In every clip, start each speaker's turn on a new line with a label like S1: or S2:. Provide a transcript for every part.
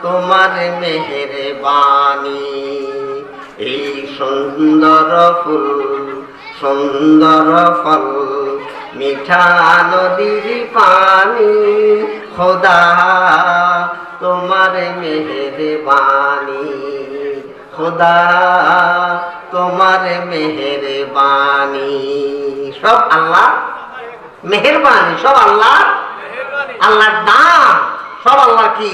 S1: তোমার মেহেরবানি। এই সুন্দর ফুল সুন্দর ফল মিঠা নদীর পানি, খোদা তোমার মেহেরবানি, খোদা তোমার মেহেরবানি। সব আল্লাহ মেহেরবানি, সব আল্লাহ, আল্লাহর দান, সব আল্লাহ কি?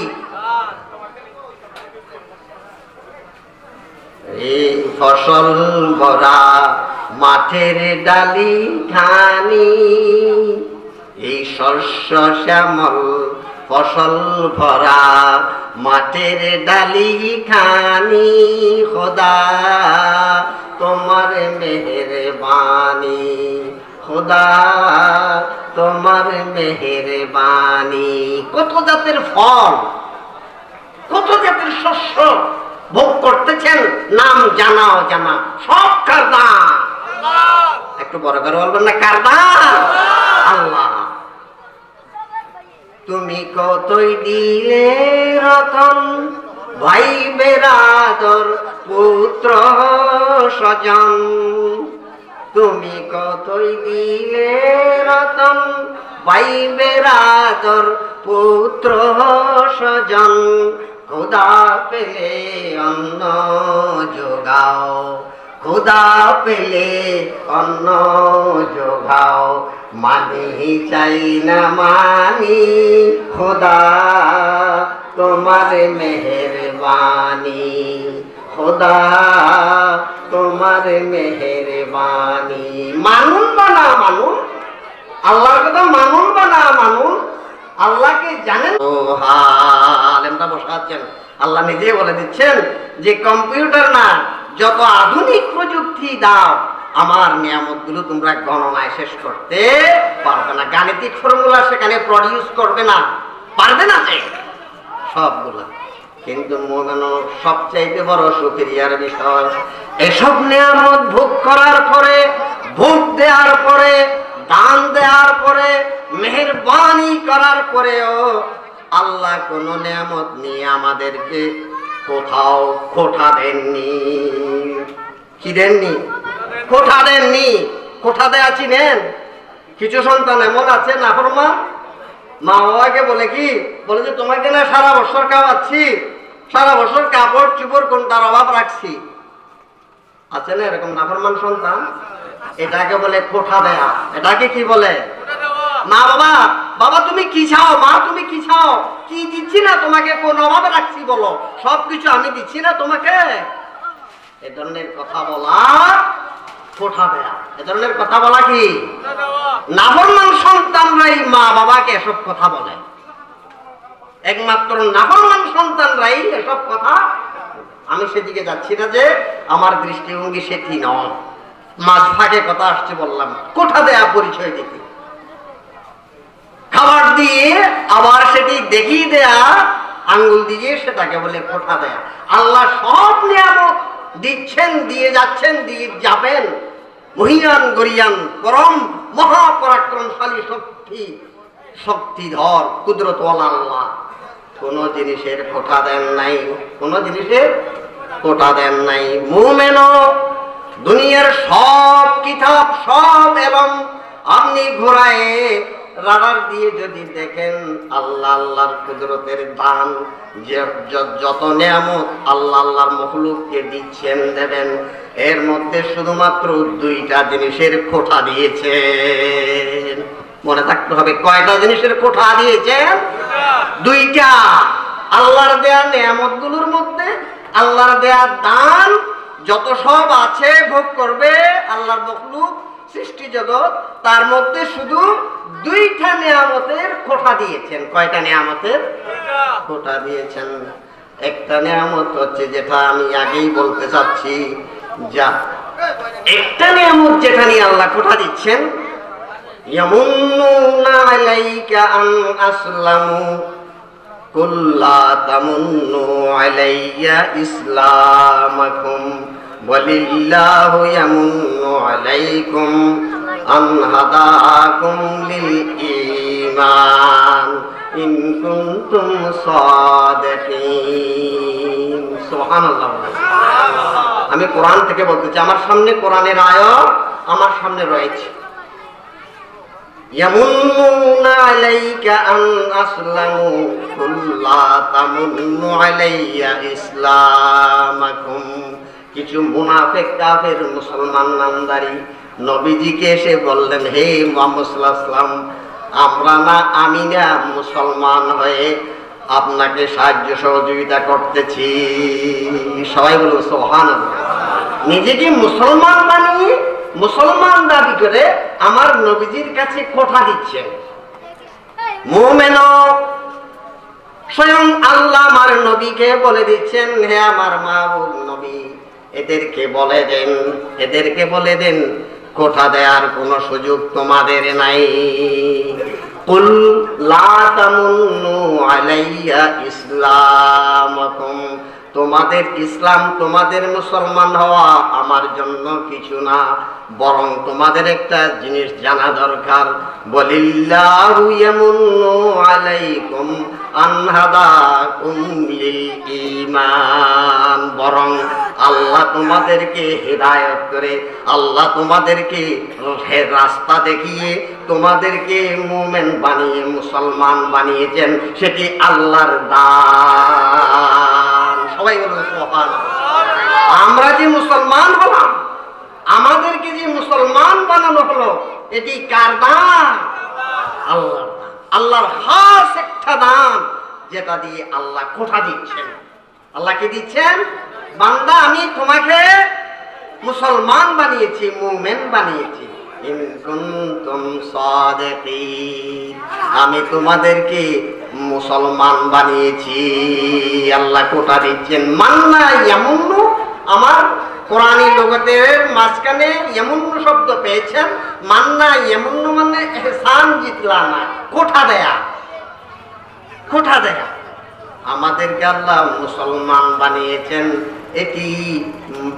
S1: এই ফসল ভরা মাঠের ডালি খানি, এই শস্য শ্যামল ফসল ভরা মাঠের ডালি খানি, খোদা তোমার মেহেরবানি, খোদা তোমার মেহেরবানি। কত জাতের ফল, কত জাতের শস্য ভোগ করতেছেন, নাম জানাও জানা, সব কার দান? একটু বড় করে বলবেন না, কার দান? আল্লাহ। তুমি কতই দিলে রতন, ভাই বেরাদর পুত্র স্বজন, তুমি কতই দিলে রতন, ভাই বেরাদর পুত্র স্বজন, খোদা পেলে অন্ন যোগাও, খোদা পেলে অন্ন যোগাও, মানি চাই না মানি, খোদা তোমার মেহেরবানি, খোদা তোমার মেহেরবানি। মানুন বা না মানুন, আল্লাহর কথা মানুন বা না মানুন, আল্লাহকে জানেন। আলেমরা বসে আছেন, আল্লাহ নিজে বলে দিচ্ছেন যে কম্পিউটার না, যত আধুনিক প্রযুক্তি দাও, আমার নিয়ামত গুলো তোমরা গণনায় শেষ করতে পারবে না। গাণিতিক ফর্মুলা সেখানে প্রডিউস করবে না, পারবে না যে সবগুলা। কিন্তু মোমেনও সবচাইতে বড় শুকরিয়ার বিষয়, এসব নিয়ামত ভোগ করার পরে, ভোগ দেওয়ার পরে, দান দেওয়ার পরে, মেহেরবানি করার পরেও আল্লাহ কোন নিয়ামত নিয়ে আমাদেরকে কোথাও খোঁটা দেননি। কি দেননি? খোঁটা দেননি। খোঁটা দেয়া চিনেন? কিছু সন্তান এমন আছে নাফরমান, মা বাবাকে বলে কি, বলে যে তোমাকে না সারা বছর খাওয়াচ্ছি, সারা বছর কাপড় চুপড় কোনটার অভাব রাখছি। আছে না এরকম নাফরমান সন্তান? এটাকে বলে খোঁটা দেয়া। এটাকে কি বলে? মা বাবা, বাবা তুমি কি চাও, মা তুমি কি চাও, কি দিচ্ছি না তোমাকে, কোন অভাবে রাখছি বলো, সবকিছু আমি দিচ্ছি না তোমাকে। এ ধরনের কথা বলা খোঁটা দেয়া। এ ধরনের কথা বলা কি? নাফরমান সন্তানরাই মা বাবাকে এসব কথা বলে। একমাত্র নাফরমান সন্তানরাই এসব কথা। আমি সেদিকে যাচ্ছি না, যে আমার দৃষ্টিভঙ্গি সেটি নয়, মাঝ ভাগে কথা আসছে বললাম। কোঠা দেয়া পরিচয় দিতে, খাবার দিয়ে আবার সেটি দেখিয়ে দেয়া, আঙ্গুল দিয়ে সেটাকে বলে কোঠা দেয়া। আল্লাহ সব নিয়ামত দিচ্ছেন, দিয়ে যাচ্ছেন, দিয়ে যাবেন। মহিয়ান গরিয়ান পরম মহাপরাক্রমশালী শক্তিধর কুদরতওয়ালা আল্লাহ কোন জিনিসের কোঠা দেন নাই, কোন জিনিসের কোঠা দেন নাই। মুমিনও দুনিয়ার সব কিতাব, সব এলম আপনি ঘোরায় রাডার দিয়ে যদি দেখেন, আল্লাহ আল্লাহর কুদরতের দান, যত নিয়ামত আল্লাহ আল্লাহর মখলুককে দিচ্ছেন, দেবেন, এর মধ্যে শুধুমাত্র দুইটা জিনিসের কোঠা দিয়েছেন। মনে থাকতে হবে, কয়টা জিনিসের কোঠা দিয়েছেন? দুইটা। আল্লাহর দেয়া নিয়ামত গুলোর মধ্যে, আল্লাহর দেয়া দান যত সব আছে ভোগ করবে আল্লাহর মখলুক, সৃষ্টি জগৎ, তার মধ্যে শুধু দুইটা নিয়ামতের কোঠা দিয়েছেন। কয়টা নিয়ামতের কোঠা দিয়েছেন? একটা নিয়ামত হচ্ছে যেটা আমি আগেই বলতে চাচ্ছি, যা একটা নিয়ামত যেটা নিয়ে আল্লাহ কোঠা দিচ্ছেন, ইয়ামুন্নুনা আলাইকা আন আসলামু কুল লা তামুন্নু আলাইয়া ইসলামাকুম ওয়ালিল্লাহু ইয়ামুন্নু আলাইকুম আন হাদাকুম লিল ঈমান ইন কুনতুম সাদিকিন। সুবহানাল্লাহ। আমি কোরআন থেকে বলতেছি, আমার সামনে কোরআনের আয়াত আমার সামনে রয়েছে। ইয়ামুন্নুনা আলাইকা আন আসলামু কুল লা তামুন্নু আলাইয়া ইসলামাকুম। কিছু মুনাফিক কাফের মুসলমান নামধারী নবীজিকে এসে বললেন, হে মুহাম্মদ সাল্লাল্লাহু আলাইহি ওয়াসাল্লাম, আমরা না আমি না মুসলমান হয়ে আপনাকে সাহায্য সহযোগিতা করতেছি। সবাই বলুন সুবহানাল্লাহ। নিজেকে মুসলমান বানিয়ে মুসলমান দাবি করে আমার নবীজির কাছে কথা দিচ্ছেন। মুমিনও স্বয়ং আল্লাহ আমার নবীকে বলে দিচ্ছেন, হে আমার মাহবুব নবী, এদেরকে বলে দেন কোঠা দেওয়ার কোন সুযোগ তোমাদের নাই। কুল লা তামুন্নু আলাইয়া ইসলামাকুম। তোমাদের ইসলাম, তোমাদের মুসলমান হওয়া আমার জন্য কিছু না, বরং তোমাদের একটা জিনিস জানা দরকার। বলিল্লাহু ইয়ামুন্নু আলাইকুম আন হাদাকুম লিল ঈমান। বরং আল্লাহ তোমাদেরকে হেদায়েত করে, আল্লাহ তোমাদেরকে রাস্তা দেখিয়ে তোমাদেরকে মুমিন বানিয়ে মুসলমান বানিয়েছেন, সেটি আল্লাহর দান। সবাই বলুন সুবহানাল্লাহ। আমরা যে মুসলমান হলাম, আমাদেরকে যে মুসলমান বানানো হলো, এটি কার দান? আল্লাহর দান। আল্লাহর খাস একটা দান, যেটা দিয়ে আল্লাহ কোঠা দিচ্ছেন। আল্লাহ কি দিচ্ছেন? বান্দা, আমি তোমাকে মুসলমান বানিয়েছি, মুমিন বানিয়েছি। ইন কুনতুম সাদিকিন, আমি তোমাদেরকে মুসলমান বানিয়েছি। আল্লাহ কোটা দিচ্ছেন। মান্না ইয়ামুন্নু, আমার কোরআনী লুগাতের মাঝখানে ইয়ামুন্নু শব্দ পেয়েছেন। মান্না ইয়ামুন্নু মানে এহসান জিতলা না, কোঠা দেয়া। আমাদেরকে আল্লাহ মুসলমান বানিয়েছেন, এটি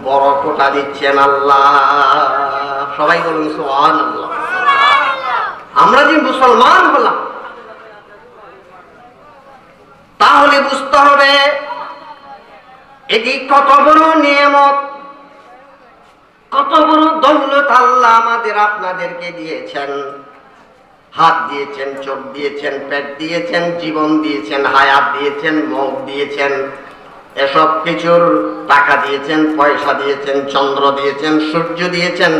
S1: বড় কোটা দিচ্ছেন আল্লাহ। সবাই বলুন সুবহানাল্লাহ। আমরা যে মুসলমান হলাম, তাহলে বুঝতে হবে এটি কত বড় নিয়ামত, কত বড় দৌলত আল্লাহ আমাদের আপনাদেরকে দিয়েছেন। হাত দিয়েছেন, চোখ দিয়েছেন, পেট দিয়েছেন, জীবন দিয়েছেন, হায়াত দিয়েছেন, মুখ দিয়েছেন, এসব কিছুর টাকা দিয়েছেন, পয়সা দিয়েছেন, চন্দ্র দিয়েছেন, সূর্য দিয়েছেন,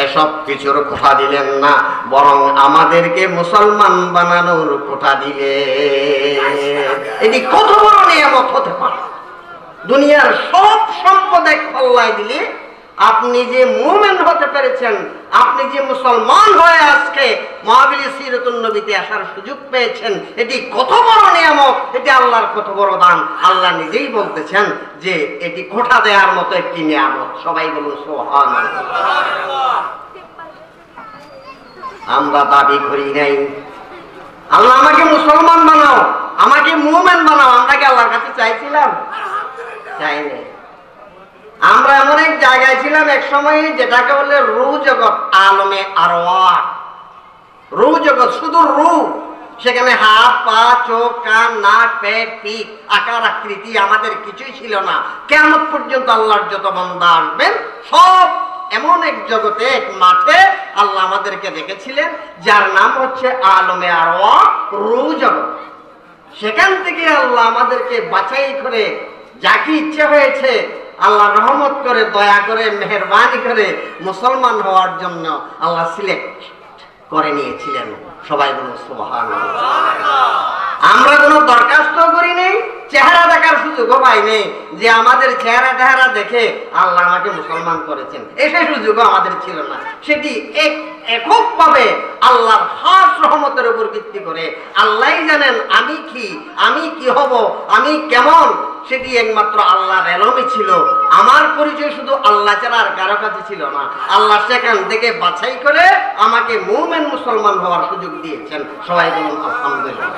S1: এসব কিছুর কথা দিলেন না, বরং আমাদেরকে মুসলমান বানানোর কথা দিলে। এটি কত বড় নিয়ামত হতে পারে। দুনিয়ার সব সম্পদ এক পাল্লায় দিলে আপনি যে মুমিন হতে পেরেছেন, আপনি যে মুসলমান হয়ে আজকে মাহফিলে সিরাতুন নবীতে আসার সুযোগ পেয়েছেন, এটি কত বড় নিয়ামত, এটি আল্লাহর কত বড় দান। আল্লাহ নিজেই বলতেছেন যে এটি কোঠা দেওয়ার মতো একটি নিয়ামত। সবাই বলুন সুবহানাল্লাহ। আমরা দাবি করি নাই আল্লাহ আমাকে মুসলমান বানাও, আমাকে মুমিন বানাও। আমরা কি আল্লাহর কাছে চাইছিলাম? চাই নাই। আমরা এমন এক জায়গায় ছিলাম এক সময়, যেটাকে বলে রূহ জগৎ, আলমে আরওয়াহ। রূহ জগৎ, শুধু রূহ। সেখানে হাত, পা, চোখ, কান, নাক, পেট, পিঠ, আকার আকৃতি আমাদের কিছুই ছিল না। কিয়ামত পর্যন্ত আল্লাহর যত বান্দা আসবেন, সব এমন এক জগতে, এক মাঠে আল্লাহ আমাদেরকে রেখেছিলেন, যার নাম হচ্ছে আলমে আরওয়াহ, রূহ জগৎ। সেখান থেকে আল্লাহ আমাদেরকে বাছাই করে যাকে ইচ্ছে হয়েছে আল্লাহ রহমত করে, দয়া করে, মেহেরবানি করে মুসলমান হওয়ার জন্য আল্লাহ সিলেক্ট করে নিয়েছিলেন। সবাই বলুন সুবহানাল্লাহ। আমরা কোনো দরখাস্ত করি নেই, চেহারা দেখার সুযোগও পাই নেই যে আমাদের চেহারা টেহারা দেখে আল্লাহ আমাকে মুসলমান করেছেন, এসে সুযোগও আমাদের ছিল না। সেটি এককভাবে আল্লাহর খাস রহমতের উপর ভিত্তি করে আল্লাহই জানেন আমি কি হব, আমি কেমন, সেটি একমাত্র আল্লাহর এলমই ছিল। আমার পরিচয় শুধু আল্লাহ ছাড়া আর কারো কাছে ছিল না। আল্লাহ সেখান থেকে বাছাই করে আমাকে মুমিন মুসলমান হওয়ার সুযোগ দিয়েছেন। সবাই বলুন আলহামদুলিল্লাহ।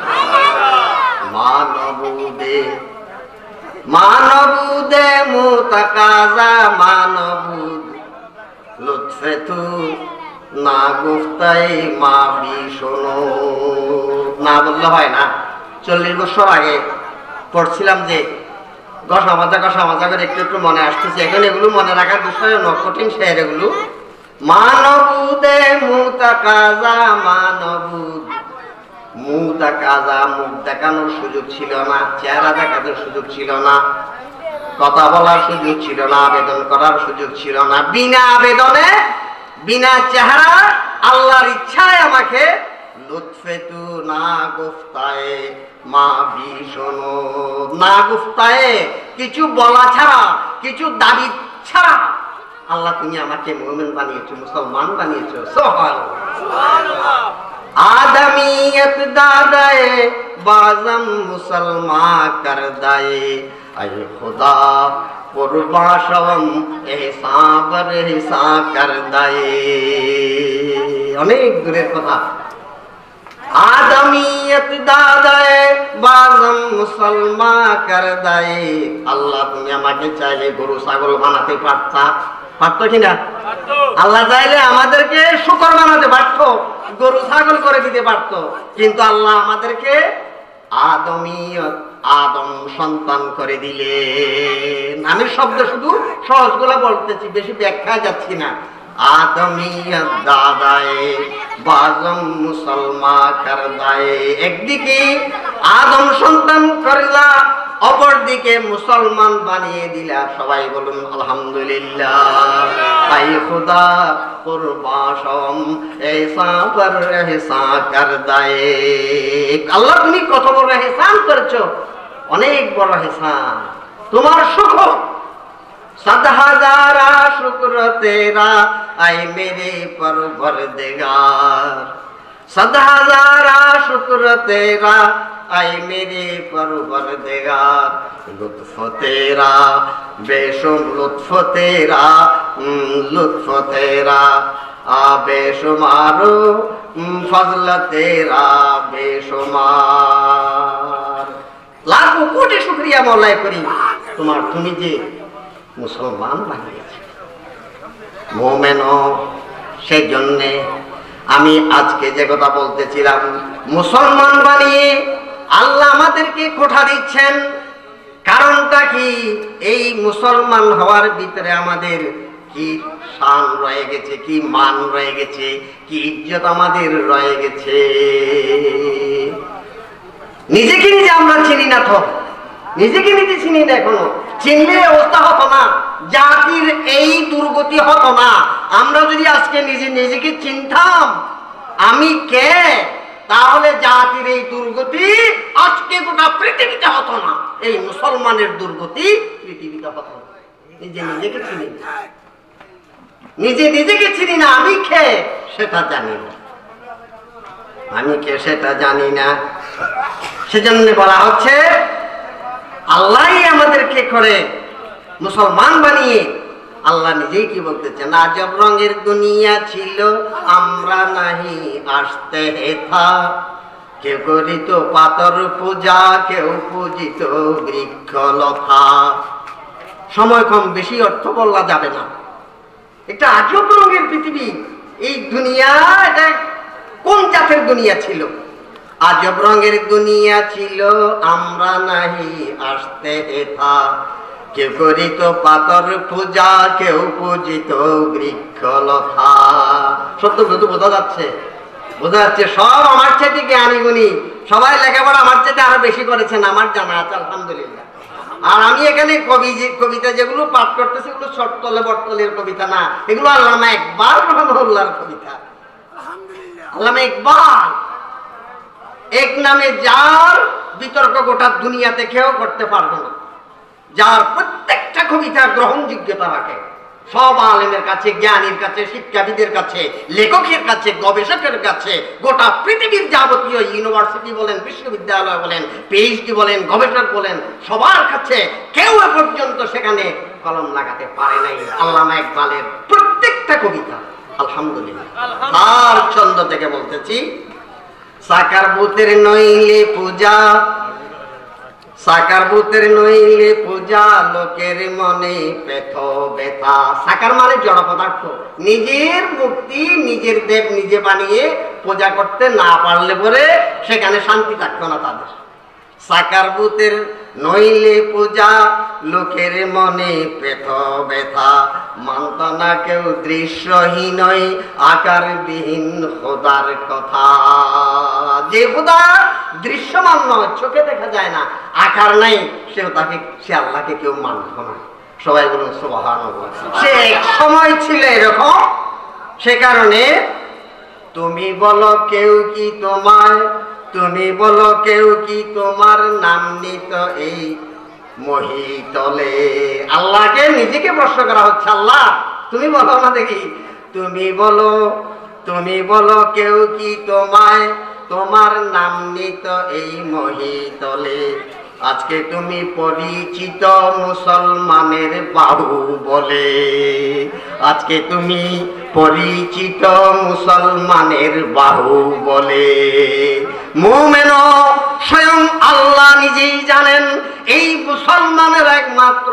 S1: মানবুদে মুতাকাজা মানবুদ লুৎফে তু না গুফতাই মা বিশোনো। না বললে হয় না। 40 বছর আগে পড়ছিলাম যে ঘষা মাজা করে একটু একটু মনে আসতেছে। এখন এগুলো মনে রাখার বিষয় নয়, কঠিন শের এগুলো। মানবুদে মুতা কাজা, মানবুদ মুতা কাজা, মুখ দেখানোর সুযোগ ছিল না, চেহারা দেখানোর সুযোগ ছিল না, কথা বলার সুযোগ ছিল না, আবেদন করার সুযোগ ছিল না। বিনা আবেদনে বিনা চেহারা আল্লাহর ইচ্ছায় আমাকে লুৎফে তু না গুফতায়ে মা ভীষণ না গুফতায়ে, কিছু বলা ছাড়া, কিছু দাবি ছাড়া আল্লাহ তুমি আমাকে মুমিন বানিয়েছো, মুসলমান বানিয়েছো। সুবহানাল্লাহ। आदमियत दादाए बाजम मुसलमा कर दाए, अय खुदा कुर्बा शवम एहसा पर एहसा कर दाए। अनेक दूरेर कथा। आदमियत दादाए बाजम मुसलमा कर दाए, আল্লাহ তুমি আমাকে চাইলে গরু ছাগল বানাতে পারতা, পারতো কিনা? আল্লাহ চাইলে আমাদেরকে শুকর বানাতে পারতো, গরু ছাগল করে দিতে পারতো, কিন্তু আল্লাহ আমাদেরকে আদম সন্তান করে দিলেন। আমি শব্দ শুধু সহজগুলা বলতেছি, বেশি ব্যাখ্যা যাচ্ছি না। আদমিয়ত দাদায়ে বাজম মুসলমা করদায়ে, একদিকে আদম সন্তান করলা, অপরদিকে মুসলমান বানিয়ে দিলা। সবাই বলুন আলহামদুলিল্লাহ। আই খুদা কুরবাশম এহসা পর এহসা করদায়ে, আল্লাহ তুমি কত বড় এহসান করেছো, অনেক বড় এহসান, তোমার শুকর। सद हजारा शुक्र तेरा आए मेरे परवरदिगार, सद हजारा शुक्र तेरा आए मेरे परवरदिगार, लुत्फ तेरा बेशुम लुत्फ तेरा, लुत्फ तेरा बेशुमारो फजल तेरा बेशुमार। लाखों कोटि शुक्रिया मौलाए करीम तुम्हार, তুমি যে মুসলমান বানিয়েছে, মোমেন। সেই জন্যে আমি আজকে যে কথা বলতেছিলাম, মুসলমান বানিয়ে আল্লাহ আমাদেরকে কোঠা দিচ্ছেন। কারণটা কি? এই মুসলমান হওয়ার ভিতরে আমাদের কি শান রয়ে গেছে, কি মান রয়ে গেছে, কি ইজ্জত আমাদের রয়ে গেছে। নিজেকে নিজে আমরা চিনি না, তো নিজেকে নিজে চিনি না। এখনো চিনলে অবস্থা হতো না, জাতির এই দুর্গতি হতো না। আমরা যদি আজকে নিজে নিজেকে চিনতাম আমি কে, তাহলে জাতির এই দুর্গতি আজকে গোটা পৃথিবীতে হতো না। এই মুসলমানের দুর্গতি পৃথিবীতে হতো না। নিজে নিজেকে চিনি না, নিজে নিজেকে চিনি না, আমি কে সেটা জানি না, আমি কে সেটা জানি না। সেজন্য বলা হচ্ছে আল্লাহই আমাদেরকে করে মুসলমান বানিয়ে। আল্লাহ নিজেই কি বলতেছেন, আজব রঙের দুনিয়া ছিল আমরা নাহি আসতে হেথা, কেউ করিত পাতর পূজা, কেউ পূজিত বৃক্ষলতা। সময় কম, বেশি অর্থ বলা যাবে না। একটা আজব রঙের পৃথিবী এই দুনিয়া। এটা কোন জাতের দুনিয়া ছিল? আজব রঙের দুনিয়া ছিল আমরা নাহি আসতে হেথা, কেউ করিত পাতর পূজা, কেউ পূজিত বৃক্ষলতা। সত্য কিন্তু বোঝা যাচ্ছে, বোঝা যাচ্ছে। সব আমার চাইতে জ্ঞানী গুণী, সবাই লেখাপড়া আমার চাইতে আরো বেশি করেছেন, আমার জানা আছে আলহামদুলিল্লাহ। আর আমি এখানে কবিতা যেগুলো পাঠ করতেছি এগুলো ছোটতলে বটতলের কবিতা না, এগুলো আল্লামা ইকবাল রহমাহুল্লাহর কবিতা। আল্লামা ইকবাল এক নামে যার বিতর্ক গোটা দুনিয়াতে কেউ করতে পারবে না, যার প্রত্যেকটা কবিতা গ্রহণযোগ্যতা রাখে সব আলেমের কাছে, জ্ঞানীর কাছে, শিক্ষাবিদের কাছে, লেখকের কাছে, গবেষকের কাছে, গোটা পৃথিবীর যাবতীয় ইউনিভার্সিটি বলেন, বিশ্ববিদ্যালয় বলেন, পিএইচডি বলেন, গবেষক বলেন, সবার কাছে কেউ এ পর্যন্ত সেখানে কলম লাগাতে পারে নাই আল্লামা ইকবালের প্রত্যেকটা কবিতা। আলহামদুলিল্লাহ। আর ছন্দ থেকে বলতেছি, সাকার ভূতের নইলে পূজা, সাকার ভূতের নইলে পূজা, লোকের মনে পেথ ব্যথা। সাকার মানে জড় পদার্থ, নিজের মূর্তি, নিজের দেব নিজে বানিয়ে পূজা করতে না পারলে পরে সেখানে শান্তি থাকতো না তাদের। সাকার ভূতের নইলে পূজা লোকের মনে পেত ব্যথা, মানত না কেউ দৃশ্যহীনই আকারবিহীন খোদার কথা। যে খোদা দৃশ্যমান নয়, চোখে দেখা যায় না, আকার নাই, সে আল্লাহকে কেউ মানত না। সবাই বলুন সুবহানাল্লাহ। সে এক সময় ছিল এরকম। সে কারণে তুমি বলো কেউ কি তোমার নাম নিত এই মহিতলে। আল্লাহকে নিজেকে প্রশ্ন করা হচ্ছে, আল্লাহ তুমি বলো না দেখি, তুমি বলো কেউ কি তোমার নাম নিত এই মহিতলে। আজকে তুমি পরিচিত মুসলমানের বাহু বলে, আজকে তুমি পরিচিত মুসলমানের বাহু বলে। মুমিন স্বয়ং আল্লাহ নিজেই জানেন এই মুসলমানের একমাত্র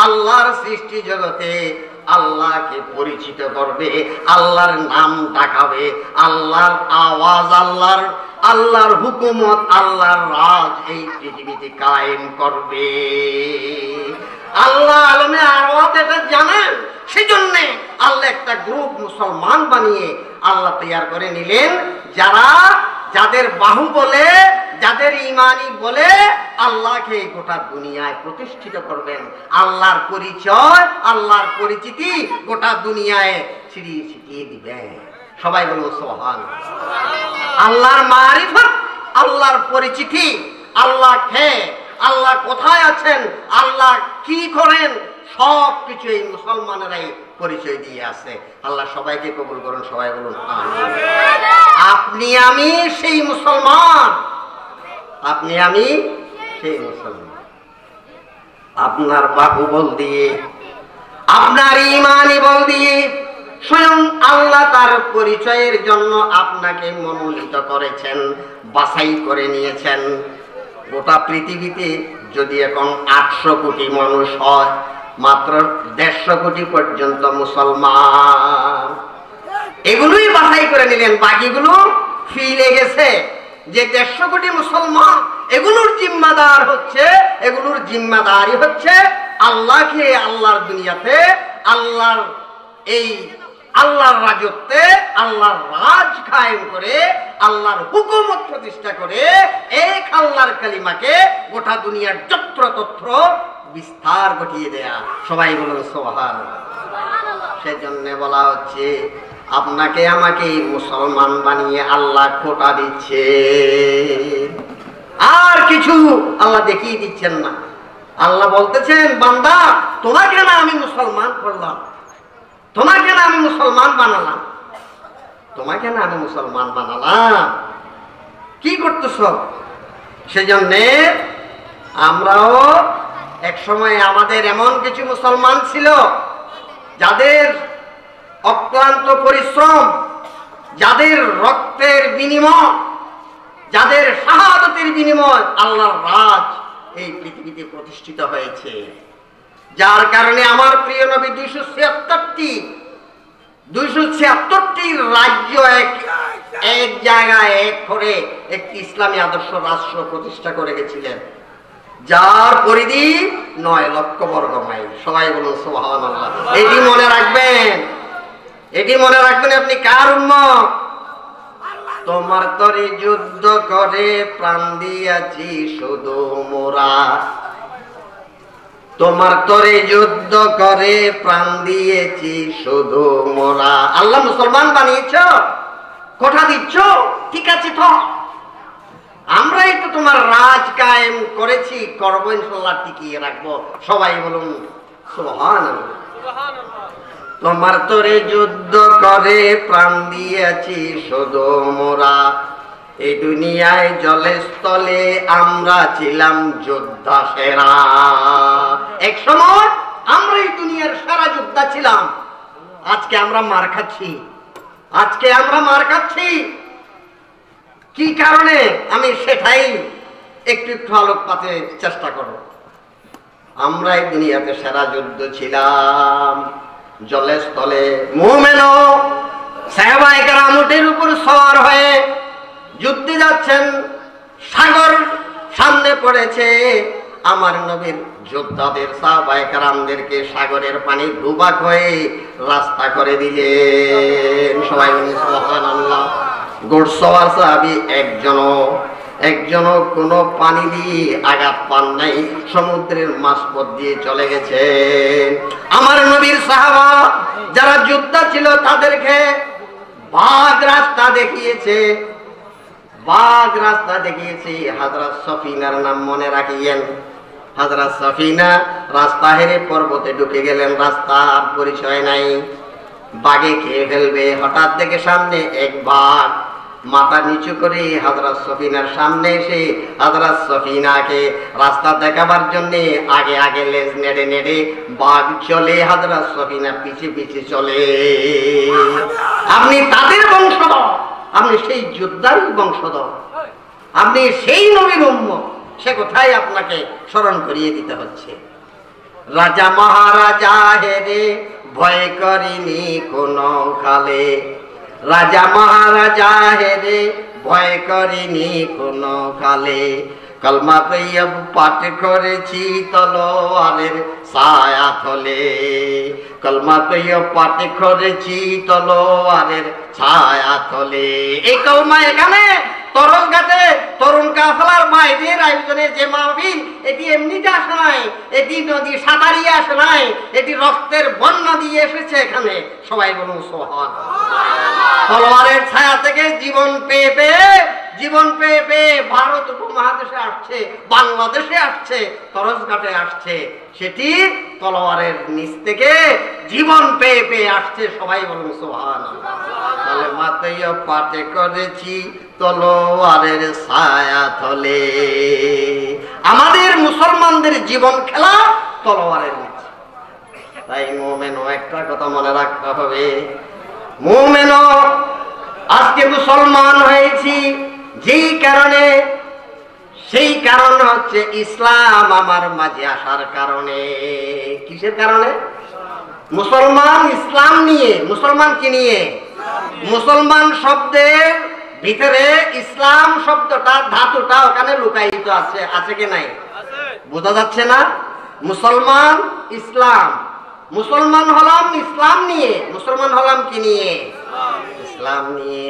S1: আল্লাহর সৃষ্টি জগতে আল্লাহকে পরিচিত করবে, আল্লাহর নাম ডাকাবে, আল্লাহর আওয়াজ, আল্লাহর হুকুমত, আল্লাহর রাজ এই পৃথিবীতে কায়েম করবে। আল্লাহ আলমে আরওয়াত এটা জানেন, সেজন্য আল্লাহ একটা গ্রুপ মুসলমান বানিয়ে আল্লাহ তৈরি করে নিলেন, যাদের বাহু বলে, যাদের ইমানি বলে আল্লাহকে গোটা দুনিয়ায় প্রতিষ্ঠিত করবেন। আল্লাহর পরিচয়, আল্লাহর পরিচিতি গোটা দুনিয়ায় ছিটিয়ে দিবেন। সবাই বলুন সুবহানাল্লাহ। আল্লাহর মারিফত, আল্লাহর পরিচিতি, আল্লাহ কে, আল্লাহ কোথায় আছেন, আল্লাহ কি করেন, সব কিছু এই মুসলমানেরাই পরিচয় দিয়ে আছে। আল্লাহ সবাইকে কবুল করুন। সবাই বলুন আমিন। আপনি আমি সেই মুসলমান, আপনি আমি সেই মুসলমান। আপনার বাহুবল দিয়ে, আপনার ইমানি বল দিয়ে স্বয়ং আল্লাহ তার পরিচয়ের জন্য আপনাকে মনোনীত করেছেন, বাছাই করে নিয়েছেন। গোটা পৃথিবীতে যদি এখন 800 কোটি মানুষ হয়, মাত্র 150 কোটি পর্যন্ত মুসলমান। এগুলোই বাছাই করে নিলেন, বাকিগুলো ফিলে গেছে। যে 150 কোটি মুসলমান, এগুলোর জিম্মাদারি হচ্ছে আল্লাহকে, আল্লাহর দুনিয়াতে, আল্লাহর রাজত্বে, আল্লাহর রাজ কায়েম করে, আল্লাহর হুকুমত প্রতিষ্ঠা করে এক আল্লাহর কালিমাকে গোটা দুনিয়ার যত্রতত্র বিস্তার ঘটিয়ে দেয়া। সবাই বলুন সুবহানাল্লাহ। সেজন্য বলা হচ্ছে আপনাকে আমাকে মুসলমান বানিয়ে আল্লাহ কোটা দিচ্ছে, আর কিছু আল্লাহ দেখিয়ে দিচ্ছেন না। আল্লাহ বলতেছেন, বান্দা তোমাকে না আমি মুসলমান করলাম, তোমাকে না আমি মুসলমান বানালাম, কি করতেছ? সেজন্য আমরাও এক সময় আমাদের এমন কিছু মুসলমান ছিল যাদের অক্লান্ত পরিশ্রম, যাদের রক্তের বিনিময়, যাদের শাহাদাতের বিনিময় আল্লাহর রাজ এই পৃথিবীতে প্রতিষ্ঠিত হয়েছে। যার কারণে আমার প্রিয় নবী 276টি রাজ্য এক জায়গায় এক করে একটি ইসলামী আদর্শ রাষ্ট্র প্রতিষ্ঠা করে গেছিলেন, যার পরিধি 9 লক্ষ বর্গ মাইল। সবাই বলুন সুবহানাল্লাহ। এটি মনে রাখবেন, আপনি কার উম্মত। তোমার তরে যুদ্ধ করে প্রাণ দিয়াছি শুধু মোরা, তোমার তরে যুদ্ধ করে প্রাণ দিয়েছি শুধু মোরা। আল্লাহ মুসলমান বানিয়েছ, কোঠা দিচ্ছ, ঠিক আছে, তো আমরাই তো তোমার রাজ কায়েম করেছি, করবো, ইনশাআল্লাহ টিকিয়ে রাখবো। সবাই বলুন সুবহানাল্লাহ। তোমার তরে যুদ্ধ করে প্রাণ দিয়েছি শুধু মোরা, এই দুনিয়ায় জলে স্থলে আমরা ছিলাম যোদ্ধা সেরা। এক সময় আমরা এই দুনিয়ার সেরা যোদ্ধা ছিলাম, আজকে আমরা মার খাচ্ছি। কি কারণে আমি সেটাই একটু আলোকপাতে চেষ্টা করব। আমরা এই দুনিয়াতে সেরা যুদ্ধ ছিলাম, জলে স্থলে মুমিন সাহাবায়ে কেরাম উটের উপর সওয়ার হয়ে যুদ্ধে যাচ্ছেন, সাগর সামনে পড়েছে, আমার নবীর যোদ্ধাদের সাহাবায়ে কেরামদেরকে সাগরের পানি ডুবা হয়ে রাস্তা করে দিলেন। সবাই বলি সুবহানাল্লাহ। ঘোড়সওয়ার সাহাবী একজনও কোনো পানি দিয়ে আঘাত পান নাই, সমুদ্রের মাঝপথ দিয়ে চলে গেছেন। আমার নবীর সাহাবা যারা যোদ্ধা ছিল তাদেরকে বাঘ রাস্তা দেখিয়েছে, হযরত সফিনার নাম মনে রাখিয়েন। হযরত সফিনা রাস্তা হেরে পর্বতে ঢুকে গেলেন, রাস্তার পরিচয় নাই, বাঘে খেয়ে ফেলবে। হঠাৎ দেখে সামনে এক বাঘ মাথা নিচু করে হযরত সফিনার সামনে এসে হযরত সফিনাকে রাস্তা দেখাবার জন্য আগে আগে লেজ নেড়ে নেড়ে বাঘ চলে, হযরত সফিনা পিছে পিছে চলে। আপনি তাদের বংশধর, আপনি সেই যোদ্ধারই বংশধর, আপনি সেই নবীর উম্মত, সে কথাই আপনাকে স্মরণ করিয়ে দিতে হচ্ছে। রাজা মহারাজা হেরে ভয় করিনি কোনো কালে, রাজা মহারাজা হেরে ভয় করিনি কোনো কালে, কলমা তৈয়ব পাঠ করেছি তলোয়ারের ছায়া তলে, কলমা তৈয়ব পাঠ করেছি তলোয়ারের ছায়া তলে। এই কলমা এখানে তরলঘাটে তরুণ কাফেলার মায়েদের আয়োজনে যে মাহফিল, এটি এমনিতে আসে নাই, এটি নদী সাঁতারিয়ে আসে নাই, এটি রক্তের বন্যা দিয়ে এসেছে এখানে। সবাই বলুন সুবহানাল্লাহ। তলোয়ারের ছায়া থেকে জীবন পেয়ে পেয়ে ভারত উপমহাদেশে আসছে, বাংলাদেশে আসছে, তরজঘাটে আসছে, সেটি তলোয়ারের নিচ থেকে জীবন পেয়ে পেয়ে আসছে। সবাই বলুন সুবহানাল্লাহ। তাহলে মাথায় পাঠে করেছি তলোয়ারের ছায়া তলে। আমাদের মুসলমানদের জীবন খেলা তলোয়ারের নিচে। তাই মুমিনও একটা কথা মনে রাখতে হবে, মুমিনও আজকে মুসলমান হয়েছি যেই কারণে, সেই কারণ হচ্ছে ইসলাম আমার মাঝে আসার কারণে। কিসের কারণে? মুসলমান ইসলাম নিয়ে। মুসলমান কি নিয়ে? মুসলমান শব্দের ভিতরে ইসলাম শব্দটা, ধাতুটা ওখানে লুকায়িত আছে, আছে কি নাই? বোঝা যাচ্ছে না? মুসলমান ইসলাম, মুসলমান হলাম ইসলাম নিয়ে, মুসলমান হলাম কি নিয়ে? ইসলাম নিয়ে।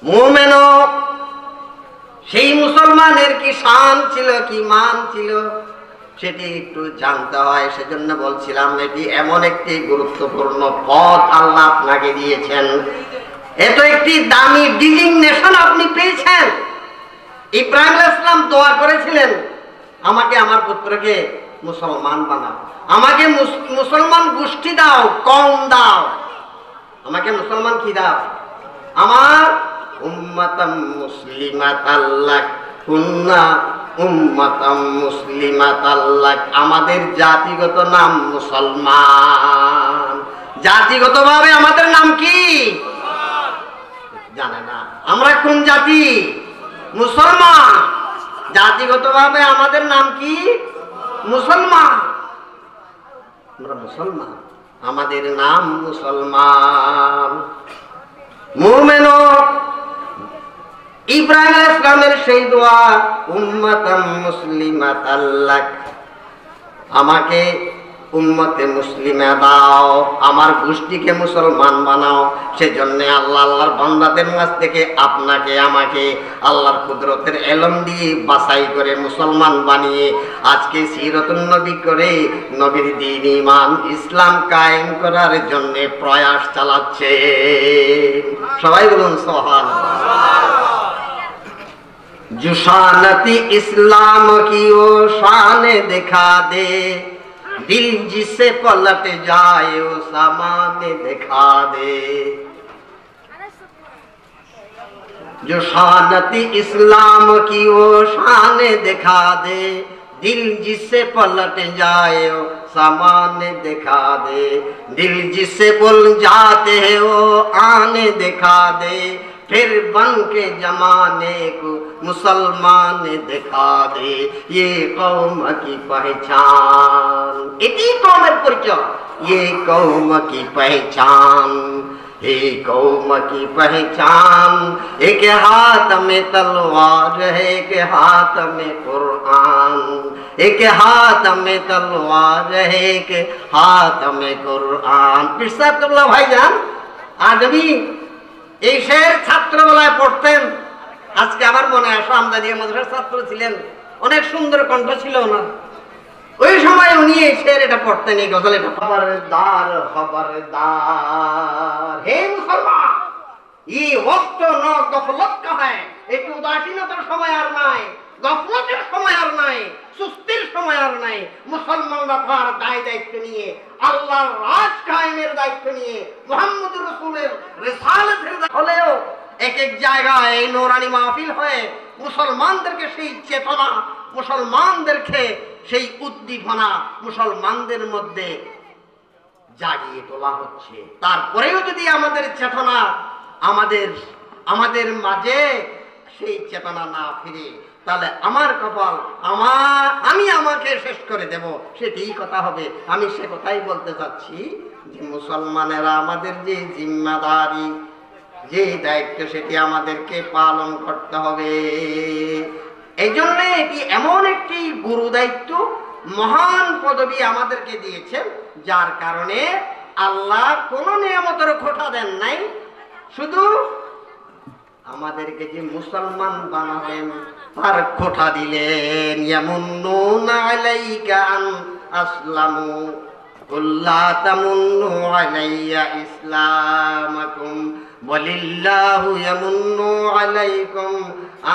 S1: মুমিনও সেই মুসলমানের কি শান ছিল, কি মান ছিল, সেটি একটু জানতে হয়। সেজন্য বলছিলাম এটি এমন একটি গুরুত্বপূর্ণ পদ আল্লাহ আপনাকে দিয়েছেন, এত একটি দামি ডিজিগনেশন আপনি পেয়েছেন। ইব্রাহিম আলাইহিস সালাম দোয়া করেছিলেন, আমাকে আমার পুত্রকে মুসলমান বানাও, আমাকে মুসলমান গোষ্ঠী দাও, কম দাও, আমাকে মুসলমান কি দাও? আমার উম্মাতাম মুসলিমাতাল্লাক কুন্না উম্মাতাম মুসলিমাতাল্লাক, আমাদের জাতিগত নাম মুসলমান। জাতিগতভাবে আমাদের নাম কি জানে না? আমরা কোন জাতি? মুসলমান। জাতিগতভাবে আমাদের নাম কি? মুসলমান। আমরা মুসলমান, আমাদের নাম মুসলমান। মুমিনও ইব্রাহিম আলাইহিস সালামের সেই দোয়া, উম্মাতাম মুসলিমাতাল্লাক, আমাকে উম্মতে মুসলিমা দাও, আমার গোষ্ঠীকে মুসলমান বানাও। সেজন্য আল্লাহর বান্দাদের মাঝ থেকে আপনাকে আমাকে আল্লাহর কুদরতের এলম দিয়ে বাছাই করে মুসলমান বানিয়ে আজকে সিরাতুন নবী করে নবীর দ্বীন ঈমান ইসলাম কায়েম করার জন্য প্রয়াস চালাচ্ছে। সবাই বলুন সুবহানাল্লাহ। जुशानती इस्लाम की वो शान दिखा दे, दिल जिसे पलट जाए वो सामाने दिखा दे। जुशानती इस्लाम की वो शान दिखा दे, दिल जिसे पलट जाए वो सामाने दिखा दे। दिल जिसे भूल जाते हैं वो आने दिखा दे, फिर बन के जमाने को मुसलमान दिखा दे। ये कौम की पहचान, इसी कौम परिचय, ये कौम की पहचान। हे कौम की पहचान, एक हाथ में तलवार है, एक हाथ में कुरान, एक हाथ में तलवार है, एक हाथ में कुरान। पीर साहब कबला भाईजान আজমি এই শের ছাত্রবেলায় পড়তেন। আজকে আমার মনে আসে আমদানিয়া মাদ্রাসার ছাত্র ছিলেন, অনেক সুন্দর কণ্ঠ ছিল ওনার। ওই সময় উনি এই শের এটা পড়তেন, এই গজল এটা। খবরদার খবরদার হে মুসলমান, এই ওয়াক্ত ন গফলত কা হ্যায়, একটু উদাসীনতার সময় আর নাই, গফলতের সময় আর নাই, সুস্তির সময় আর নাই। মুসলমানরা তার দায় দায়িত্ব নিয়ে, আল্লাহর রাজ কায়েমের দায়িত্ব নিয়ে, মুহাম্মদুর রাসূলের রিসালাতের হলেও এক এক জায়গায় এই নূরানি মাহফিল হয়ে মুসলমানদেরকে সেই চেতনা, মুসলমানদেরকে সেই উদ্দীপনা মুসলমানদের মধ্যে জাগিয়ে তোলা হচ্ছে। তারপরেও যদি আমাদের চেতনা আমাদের মাঝে সেই চেতনা না ফিরে, তাহলে আমার কপাল, আমি আমাকে শেষ করে দেব, সেটাই কথা হবে। আমি সে কথাই বলতে চাচ্ছি যে মুসলমানেরা আমাদের যে জিম্মাদারি, যে দায়িত্ব, সেটি আমাদেরকে পালন করতে হবে। এই জন্য এটি এমন একটি গুরু দায়িত্ব, মহান পদবী আমাদেরকে দিয়েছেন, যার কারণে আল্লাহ কোন নিয়ামতের খোঁটা দেন নাই, শুধু আমাদেরকে যে মুসলমান বানাবেন তার খোঁটা দিলেন। ইয়ামুন্নুনা আলাইকা আন আসলামু কুল লা তামুন্নু আলাইয়া ইসলামাকুম ওয়ালিল্লাহু ইয়ামুন্নু আলাইকুম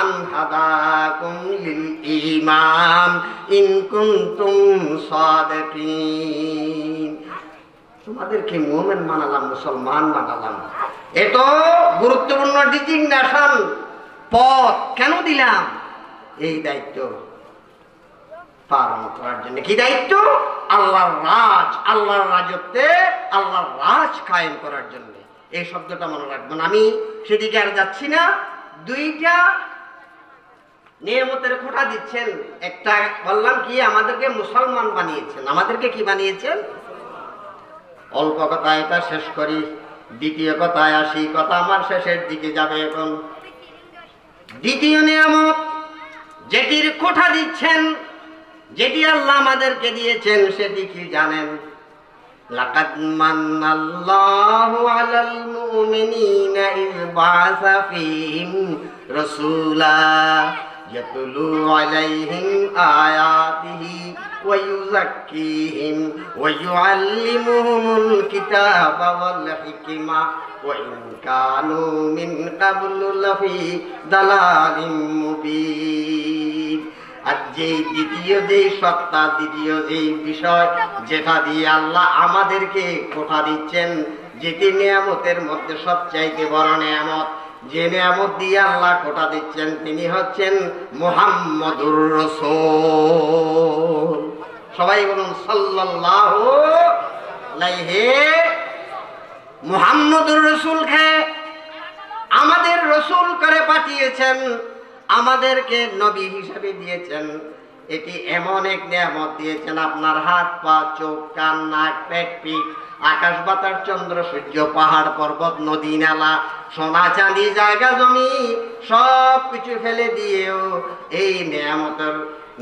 S1: আন হাদাকুম লিল ঈমান ইন কুনতুম সাদিকিন। তোমাদেরকে মুমিন বানালাম, মুসলমান বানালাম, এত গুরুত্বপূর্ণ ডিজিগনেশন পদ কেন দিলাম? এই দায়িত্ব পালন করার জন্য। কি দায়িত্ব? আল্লাহর রাজ, আল্লাহর রাজত্বে আল্লাহর রাজ কায়েম করার জন্য। এই শব্দটা মনে রাখবেন। আমি সেদিকে আর যাচ্ছি না। দুইটা নিয়ামতের খোঁটা দিচ্ছেন। একটা বললাম কি, আমাদেরকে মুসলমান বানিয়েছেন। আমাদেরকে কি বানিয়েছেন? অল্প কথা এটা শেষ করি, দ্বিতীয় কথায় আসি। কথা আমার শেষের দিকে যাবে এখন। দ্বিতীয় নিয়ামত যেটির খোঁটা দিচ্ছেন, যেটি আল্লাহ আমাদেরকে দিয়েছেন, সেটি কি জানেন? লাকাদ মান্নাল্লাহু আলাল মুমিনিনা ইয বাআসা ফীহিম রাসূলা ইয়াতলু আলাইহিম আয়াতিহি ওয়া ইউযাক্কিহিম ওয়া ইউআল্লিমুহুমুল কিতাবা ওয়াল হিকমা ওয়া ইন কানু মিন ক্বাবলু লাফি দালালিম মুবিন। আর যে দ্বিতীয় যে সত্তা, দ্বিতীয় যে বিষয়, যেটা দিয়ে আল্লাহ আমাদেরকে খোঁটা দিচ্ছেন, যেটি নিয়ামতের মধ্যে সবচাইতে বড় নিয়ামত, যে নিয়ামত দিয়ে আল্লাহ খোঁটা দিচ্ছেন, তিনি হচ্ছেন মুহাম্মদুর রাসূল। সবাই বলুন সাল্লাল্লাহু আলাইহি। মুহাম্মদুর রাসূলকে আমাদের রাসূল করে পাঠিয়েছেন, আমাদেরকে নবী হিসেবে দিয়েছেন। এটি এমন এক নিয়ামত দিয়েছেন, আপনার হাত পা, চোখ, কান, নাক, পেট, পিঠ, আকাশ বাতাস, চন্দ্র সূর্য, পাহাড় পর্বত, নদী নালা, সোনা চাঁদি, জায়গা জমি, সব কিছু ফেলে দিয়েও এই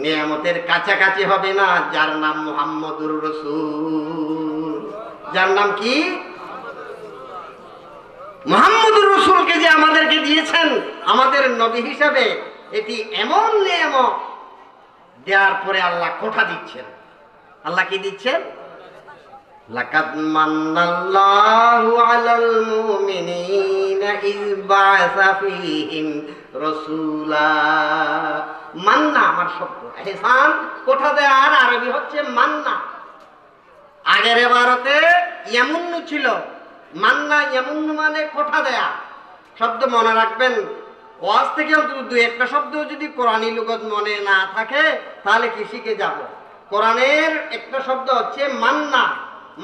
S1: নিয়ামতের কাছাকাছি হবে না, যার নাম মুহাম্মদুর রাসূল। যার নাম কি? মুহাম্মদুর রাসূলকে যে আমাদেরকে দিয়েছেন আমাদের নবী হিসাবে, এটি এমন নিয়ামত, দেওয়ার পরে আল্লাহ খোঁটা দিচ্ছেন। আল্লাহ কি দিচ্ছেন? লাকাদ মান্নাল্লাহু আলাল মুমিনিনা ইয বাআসা ফীহিম রাসূলা। মান্না আমার শব্দ, ইহসান খোঁটা দেওয়ার আরবি হচ্ছে মান্না। আগের ভারতে ইয়ামুন্নু ছিল, মান্না ইয়ামুন্নু মানে খোঁটা দেয়া। শব্দ মনে রাখবেন। ওয়াজ থেকে অন্তত দুই একটা শব্দ যদি কোরআনী লুগত মনে না থাকে, তাহলে কি শিখে যাব? কোরআনের একটা শব্দ হচ্ছে মান্না,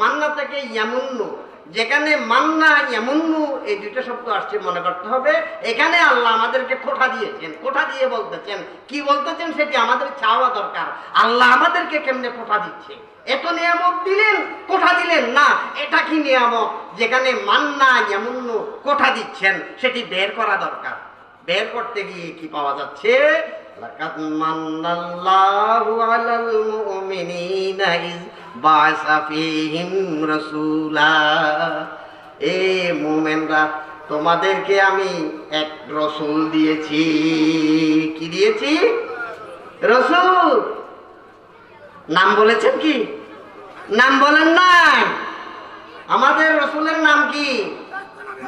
S1: মান্না থেকে ইয়ামুন্নু। যেখানে মান্না ইয়ামুন্নু এই দুটো শব্দ আসছে মনে করতে হবে এখানে আল্লাহ আমাদেরকে খোঁটা দিয়েছেন। খোঁটা দিয়ে বলতেছেন, কি বলতেছেন সেটি আমাদের চাওয়া দরকার। আল্লাহ আমাদেরকে কেমনে খোঁটা দিচ্ছে? এত নিয়ামত দিলেন, কোঠা দিলেন না, এটা কি নিয়ামত? যেখানে মান্না ইয়ামুন্নু কোঠা দিচ্ছেন সেটি বের করা দরকার। বের করতে গিয়ে কি পাওয়া যাচ্ছে? লাকাদ মান্নাল্লাহু আলাল মুমিনিনা ইয বা'আসা ফীহিম রাসূলা। এ মুমিনরা, তোমাদেরকে আমি এক রাসূল দিয়েছি। কি দিয়েছি? রাসূল। নাম বলেছেন কি? নাম বলেন নাই। আমাদের রাসূলের নাম কি?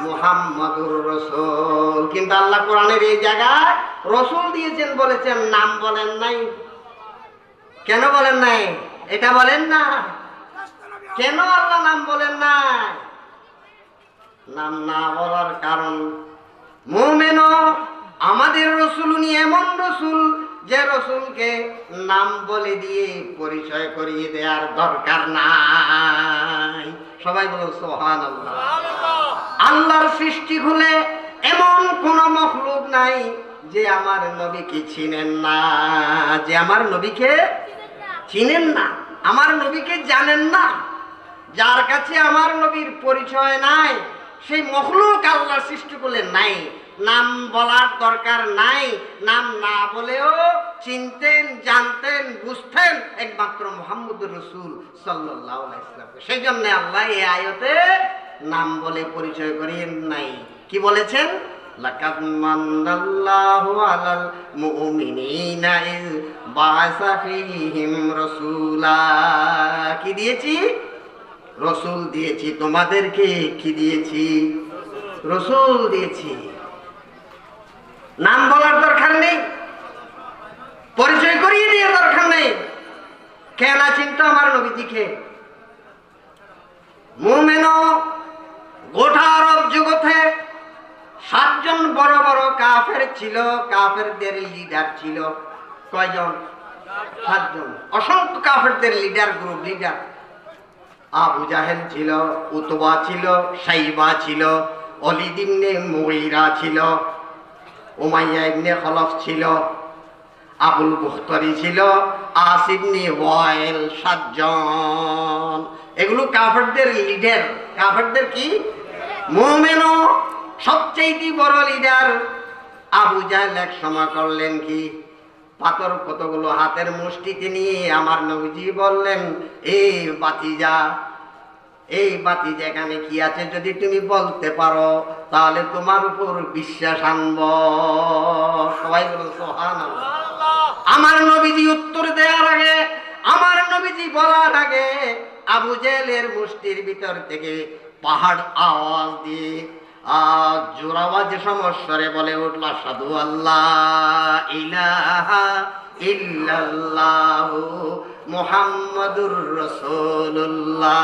S1: মুহাম্মাদুর রাসূল। কিন্তু আল্লাহ কোরআনের এই জায়গায় রাসূল দিয়েছেন বলেছেন, নাম বলেন নাই। কেন বলেন নাই? এটা বলেন না কেন আল্লাহ নাম বলেন না? নাম না বলার কারণ, মুমিনও আমাদের রাসূল উনি এমন রাসূল যে রাসূলকে নাম বলে দিয়ে পরিচয় করিয়ে দেওয়ার দরকার নাই। সবাই বলুন সুবহানাল্লাহ। আল্লাহর সৃষ্টি হলে এমন কোন মখলুক নাই যে আমার নবীকে চিনেন না, যে আমার নবীকে চিনেন না, আমার নবীকে জানেন না। যার কাছে আমার নবীর পরিচয় নাই সেই মখলুক আল্লাহর সৃষ্টি করলে নাই। নাম বলার দরকার নাই। নাম না বলেও চিনতেন, জানতেন, বুঝতেন একমাত্র মুহাম্মদুর রাসূল সাল্লাল্লাহু আলাইহি ওয়াসাল্লাম। সেই জন্য আল্লাহ এই আয়াতে নাম বলে পরিচয় করিয়েন নাই। কি বলেছেন? লাকাদ মান্নাল্লাহু আলাল মুমিনিনা ইয বা'আসা ফীহিম রাসূলা। কি দিয়েছি? রাসূল দিয়েছি। তোমাদেরকে কি দিয়েছি? রাসূল দিয়েছি। নাম বলার দরকার নেই, পরিচয় করিয়ে দেওয়ার দরকার নেই। কেন চিন্তা আমার নবীজিকে? মুমিনও গোটা আরব জগতে 7 জন বড় বড় কাফের ছিল, কাফেরদের লিডার ছিল। কয়জন? 7 জন। অসংখ্য কাফেরদের লিডার, গ্রুপ লিডার। আবু জাহেল ছিল, উতবা ছিল, শাইবা ছিল, ওয়ালিদ ইবনে মুগীরা ছিল, উমাইয়া ইবনে খলফ ছিল, আবুল বুখতারি ছিল, আস ইবনে ওয়াইল। 7 জন। এগুলো কাফেরদের লিডার। কাফেরদের কি? মুমিনও সবচেয়ে বড় লিডার আবু জাহেল এক সময় করলেন কি? পাথর কতগুলো হাতের মুষ্টিতে নিয়ে আমার নবীজি বললেন, এই বাতিজা, এই বাতিজা এখানে কি আছে যদি তুমি বলতে পারো তাহলে তোমার উপর বিশ্বাস আনব। সবাই বলুন সুবহানাল্লাহ। আমার নবীজি উত্তর দেওয়ার আগে, আমার নবীজি বলার আগে আবু জাহেলের মুষ্টির ভিতর থেকে পাহাড় আওয়াজ দিয়ে জোর আওয়াজে সমস্বরে বলে উঠল, আশহাদু আল্লাহ ইলাহা ইল্লাল্লাহু মুহাম্মাদুর রাসূলুল্লাহ।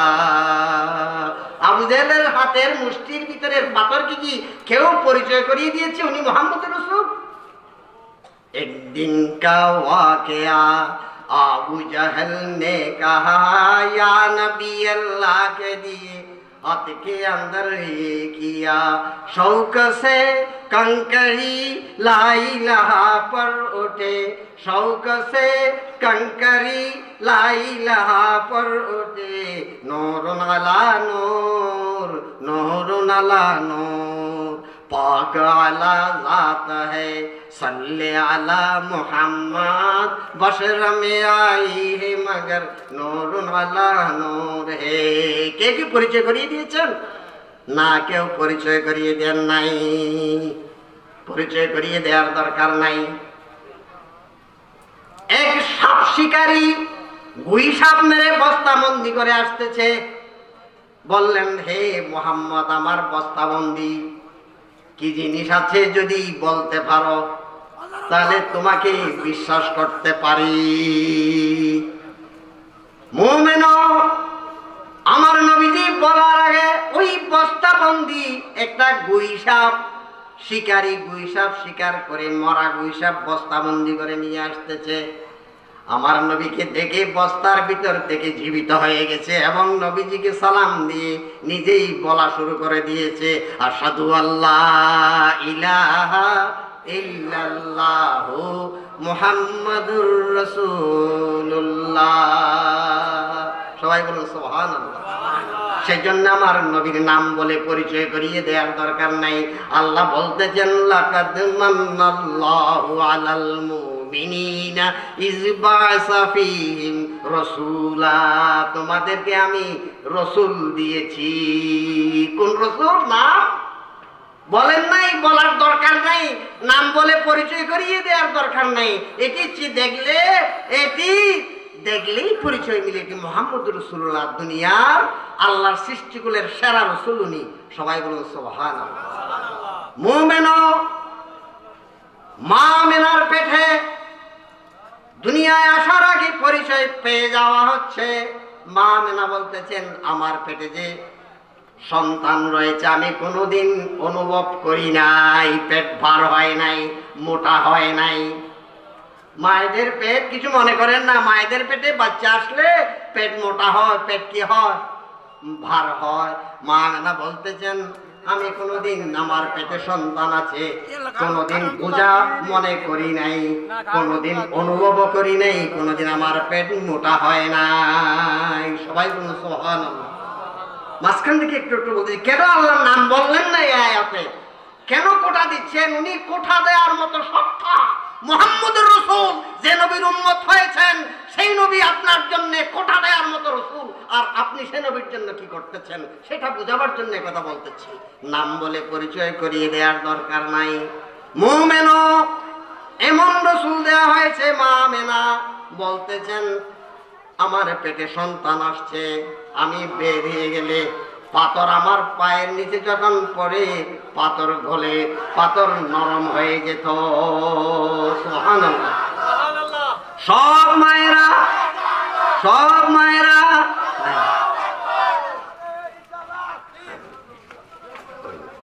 S1: আবু জাহেলের হাতের মুষ্টির ভিতরের পাথর কি কেউ পরিচয় করিয়ে দিয়েছে উনি মুহাম্মদুর রাসূল? একদিন কা ওয়াকিয়া আবু জাহেল নে কাহা ইয়া নবী আল্লাহ কে দিয়ে हाथ के अंदर ये किया शौक से कंकरी लाई लहा पर उठे, शौक से कंकरी लाई लहा पर उठे, नूर अला नूर, नूर अला नूर, पाक अला जात है सल्ले अला मुहम्मद, बशर में आई है मगर नूर अला नूर है। কে কি পরিচয় করিয়ে দিয়েছেন? না, কেউ পরিচয় করিয়ে দেন নাই। পরিচয় করিয়ে দেওয়ার দরকার নাই। এক সাপ শিকারী গুই সাপ মেরে বস্তাবন্দি করে আসতেছে। বললেন, হে মুহাম্মদ, আমার বস্তাবন্দি কি জিনিস আছে যদি বলতে পারো তাহলে তোমাকে বিশ্বাস করতে পারি। মুমিনও আমার নবীজি বলার আগে ওই বস্তাবন্দি একটা গুই সাপ শিকারী, গুই সাপ শিকার করে মরা গুই সাপ বস্তাবন্দি করে নিয়ে আসতেছে। আমার নবীকে দেখে বস্তার ভিতর থেকে জীবিত হয়ে গেছে এবং নবীজিকে সালাম দিয়ে নিজেই বলা শুরু করে দিয়েছে, আশহাদু আল্লাহ ইলাহা ইল্লাল্লাহু মুহাম্মাদুর রাসূলুল্লাহ। সবাই বলুন সুবহানাল্লাহ। সেই জন্য আমার নবীর নাম বলে পরিচয় করিয়ে দেওয়ার দরকার নাই। আল্লাহ বলতেছেন, লাকাদ মান্নাল্লাহু আলাল মুমিনিনা ইয বা'সা ফীহিম রাসূলা। তোমাদেরকে আমি রাসূল দিয়েছি। কোন রাসূল? নাম বলেন নাই, বলার দরকার নাই, নাম বলে পরিচয় করিয়ে দেওয়ার দরকার নাই। এটি দেখলেই পরিচয় মিলে কি মুহাম্মদুর রাসূলুল্লাহ, দুনিয়ার আল্লাহর সৃষ্টিকুলের সেরা রাসূল উনি। সবাই বলুন সুবহানাল্লাহ। মুমিনও মা আমিনার পেটে দুনিয়ায় আসার আগে পরিচয় পেয়ে যাওয়া হচ্ছে। মা আমিনা বলতেছেন, আমার পেটে যে সন্তান রয়েছে আমি কোনোদিন অনুভব করি নাই, পেট ভার হয় নাই, মোটা হয় নাই। মায়েদের পেট কিছু মনে করেন না, মায়েদের পেটে বাচ্চা আসলে পেট মোটা হয়, পেট কি হয়? ভার হয়। মা না বলতেছেন, আমি কোনোদিন আমার পেটে সন্তান আছে কোনোদিন বোঝা মনে করি নাই, কোনোদিন অনুভব করি নাই, কোনোদিন আমার পেট মোটা হয় নাই। সবাই বলুন সুবহানাল্লাহ। মাঝখান থেকে একটু বলতে, কেন আল্লাহর নাম বললেন না এই আয়াতে? কেন কোটা দিচ্ছেন? উনি কোঠা দেওয়ার মতো সত্তা মুহাম্মদুর রাসূল, যে নবীর উম্মত হয়েছেন সেই নবী আপনার জন্য কোটা দেওয়ার মতো রাসূল, আর আপনি সেই নবীর জন্য কি করতেছেন সেটা বোঝাবার জন্য কথা বলতেছি। নাম বলে পরিচয় করিয়ে দেওয়ার দরকার নাই। মুমিনও এমন রাসূল দেওয়া হয়েছে। মা আমিনা বলতেছেন, আমার পেটে সন্তান আসছে, আমি বেরিয়ে গেলে পাথর আমার পায়ের নিচে যখন পড়ে পাথর গলে পাথর নরম হয়ে যেত। সুবহানাল্লাহ। সব মায়েরা